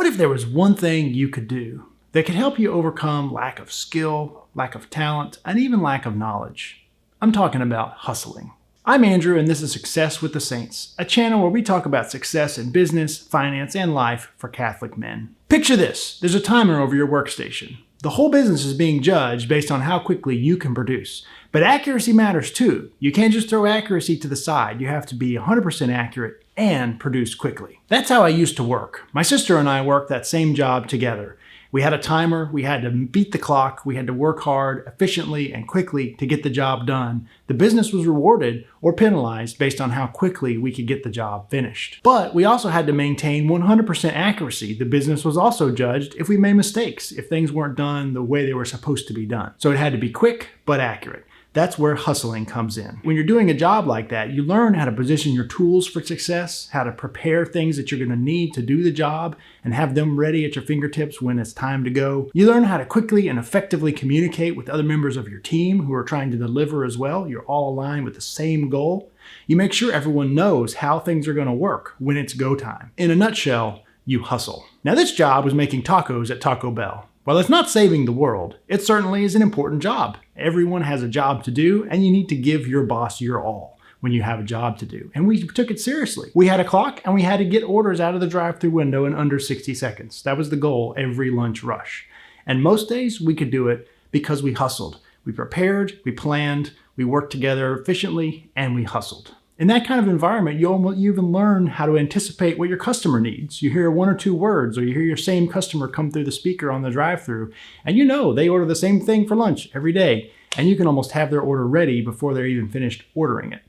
What if there was one thing you could do that could help you overcome lack of skill, lack of talent, and even lack of knowledge? I'm talking about hustling. I'm Andrew, and this is Success with the Saints, a channel where we talk about success in business, finance, and life for Catholic men. Picture this. There's a timer over your workstation. The whole business is being judged based on how quickly you can produce. But accuracy matters too. You can't just throw accuracy to the side. You have to be 100% accurate and produce quickly. That's how I used to work. My sister and I worked that same job together. We had a timer, we had to beat the clock, we had to work hard, efficiently, and quickly to get the job done. The business was rewarded or penalized based on how quickly we could get the job finished. But we also had to maintain 100% accuracy. The business was also judged if we made mistakes, if things weren't done the way they were supposed to be done. So it had to be quick but accurate. That's where hustling comes in. When you're doing a job like that, you learn how to position your tools for success, how to prepare things that you're going to need to do the job and have them ready at your fingertips when it's time to go. You learn how to quickly and effectively communicate with other members of your team who are trying to deliver as well. You're all aligned with the same goal. You make sure everyone knows how things are going to work when it's go time. In a nutshell, you hustle. Now, this job was making tacos at Taco Bell. While it's not saving the world, it certainly is an important job. Everyone has a job to do, and you need to give your boss your all when you have a job to do. And we took it seriously. We had a clock, and we had to get orders out of the drive-thru window in under 60 seconds. That was the goal every lunch rush. And most days we could do it because we hustled. We prepared, we planned, we worked together efficiently, and we hustled. In that kind of environment, you even learn how to anticipate what your customer needs. You hear one or two words, or you hear your same customer come through the speaker on the drive-thru, and you know they order the same thing for lunch every day, and you can almost have their order ready before they're even finished ordering it.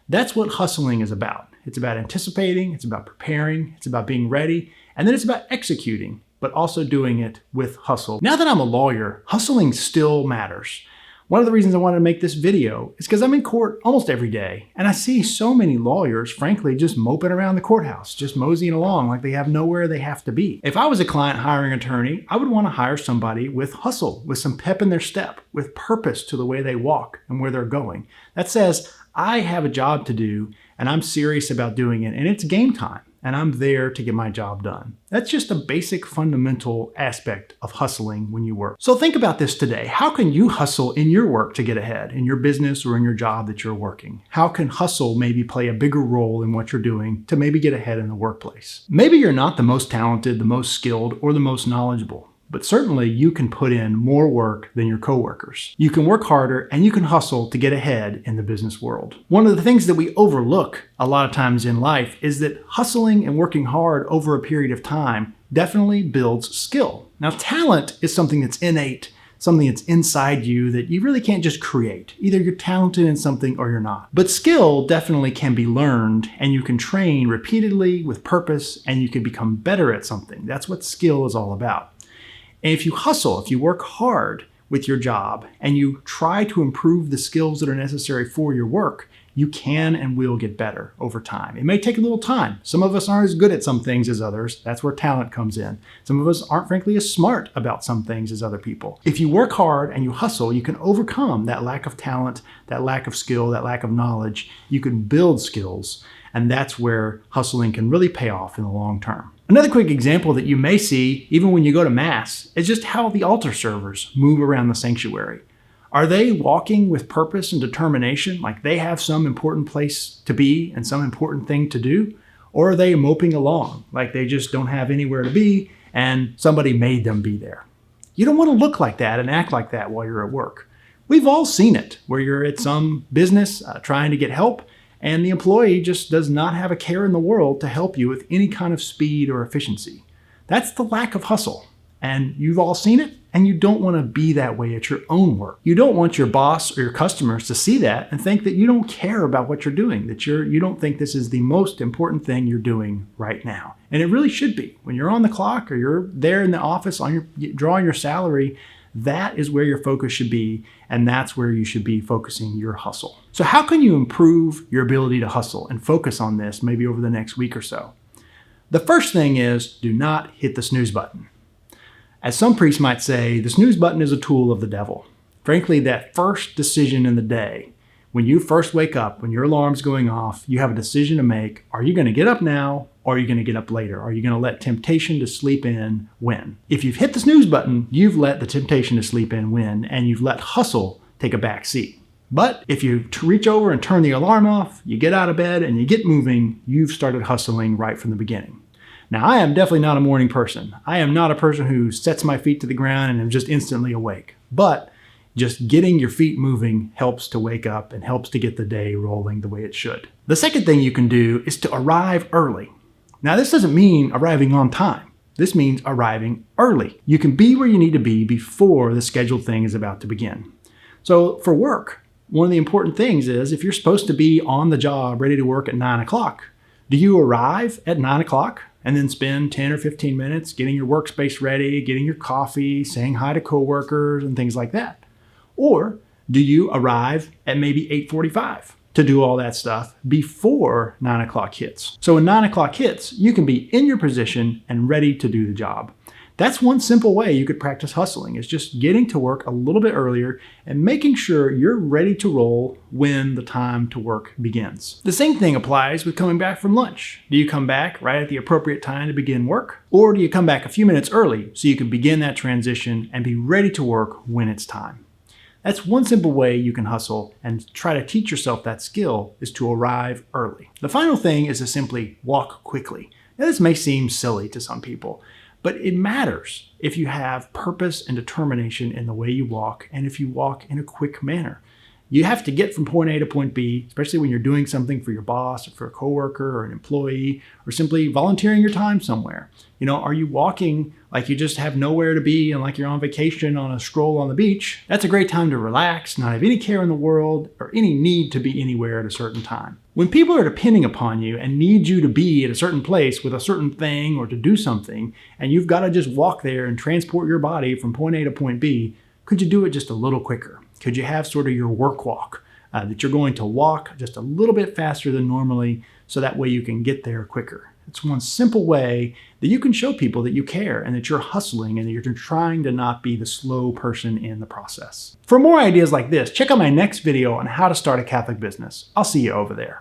That's what hustling is about. It's about anticipating, it's about preparing, it's about being ready, and then it's about executing, but also doing it with hustle. Now that I'm a lawyer, hustling still matters. One of the reasons I wanted to make this video is because I'm in court almost every day, and I see so many lawyers, frankly, just moping around the courthouse, just moseying along like they have nowhere they have to be. If I was a client hiring attorney, I would want to hire somebody with hustle, with some pep in their step, with purpose to the way they walk and where they're going. That says, I have a job to do, and I'm serious about doing it, and it's game time. And I'm there to get my job done. That's just a basic fundamental aspect of hustling when you work. So think about this today. How can you hustle in your work to get ahead, in your business or in your job that you're working? How can hustle maybe play a bigger role in what you're doing to maybe get ahead in the workplace? Maybe you're not the most talented, the most skilled, or the most knowledgeable. But certainly you can put in more work than your coworkers. You can work harder and you can hustle to get ahead in the business world. One of the things that we overlook a lot of times in life is that hustling and working hard over a period of time definitely builds skill. Now, talent is something that's innate, something that's inside you that you really can't just create. Either you're talented in something or you're not. But skill definitely can be learned, and you can train repeatedly with purpose, and you can become better at something. That's what skill is all about. And if you hustle, if you work hard with your job and you try to improve the skills that are necessary for your work, you can and will get better over time. It may take a little time. Some of us aren't as good at some things as others. That's where talent comes in. Some of us aren't frankly as smart about some things as other people. If you work hard and you hustle, you can overcome that lack of talent, that lack of skill, that lack of knowledge. You can build skills, and that's where hustling can really pay off in the long term. Another quick example that you may see, even when you go to Mass, is just how the altar servers move around the sanctuary. Are they walking with purpose and determination, like they have some important place to be and some important thing to do? Or are they moping along, like they just don't have anywhere to be and somebody made them be there? You don't want to look like that and act like that while you're at work. We've all seen it, where you're at some business trying to get help, and the employee just does not have a care in the world to help you with any kind of speed or efficiency. That's the lack of hustle. And you've all seen it, and you don't want to be that way at your own work. You don't want your boss or your customers to see that and think that you don't care about what you're doing, that you don't think this is the most important thing you're doing right now. And it really should be. When you're on the clock or you're there in the office drawing your salary, that is where your focus should be, and that's where you should be focusing your hustle. So how can you improve your ability to hustle and focus on this maybe over the next week or so? The first thing is, do not hit the snooze button. As some priests might say, the snooze button is a tool of the devil. Frankly, that first decision in the day, When you first wake up, when your alarm's going off, you have a decision to make. Are you going to get up now or are you going to get up later? Are you going to let temptation to sleep in win? If you've hit the snooze button, you've let the temptation to sleep in win and you've let hustle take a back seat. But if you reach over and turn the alarm off, you get out of bed and you get moving, you've started hustling right from the beginning. Now, I am definitely not a morning person. I am not a person who sets my feet to the ground and am just instantly awake. But just getting your feet moving helps to wake up and helps to get the day rolling the way it should. The second thing you can do is to arrive early. Now, this doesn't mean arriving on time. This means arriving early. You can be where you need to be before the scheduled thing is about to begin. So for work, one of the important things is if you're supposed to be on the job ready to work at 9 o'clock, do you arrive at 9 o'clock and then spend 10 or 15 minutes getting your workspace ready, getting your coffee, saying hi to coworkers and things like that? Or do you arrive at maybe 8:45 to do all that stuff before 9 o'clock hits? So when 9 o'clock hits, you can be in your position and ready to do the job. That's one simple way you could practice hustling, is just getting to work a little bit earlier and making sure you're ready to roll when the time to work begins. The same thing applies with coming back from lunch. Do you come back right at the appropriate time to begin work? Or do you come back a few minutes early so you can begin that transition and be ready to work when it's time? That's one simple way you can hustle and try to teach yourself that skill, is to arrive early. The final thing is to simply walk quickly. Now, this may seem silly to some people, but it matters if you have purpose and determination in the way you walk and if you walk in a quick manner. You have to get from point A to point B, especially when you're doing something for your boss or for a coworker or an employee, or simply volunteering your time somewhere. Are you walking like you just have nowhere to be and like you're on vacation on a stroll on the beach? That's a great time to relax, not have any care in the world or any need to be anywhere at a certain time. When people are depending upon you and need you to be at a certain place with a certain thing or to do something, and you've got to just walk there and transport your body from point A to point B, could you do it just a little quicker? Could you have sort of your work walk that you're going to walk just a little bit faster than normally so that way you can get there quicker? It's one simple way that you can show people that you care and that you're hustling and that you're trying to not be the slow person in the process. For more ideas like this, check out my next video on how to start a Catholic business. I'll see you over there.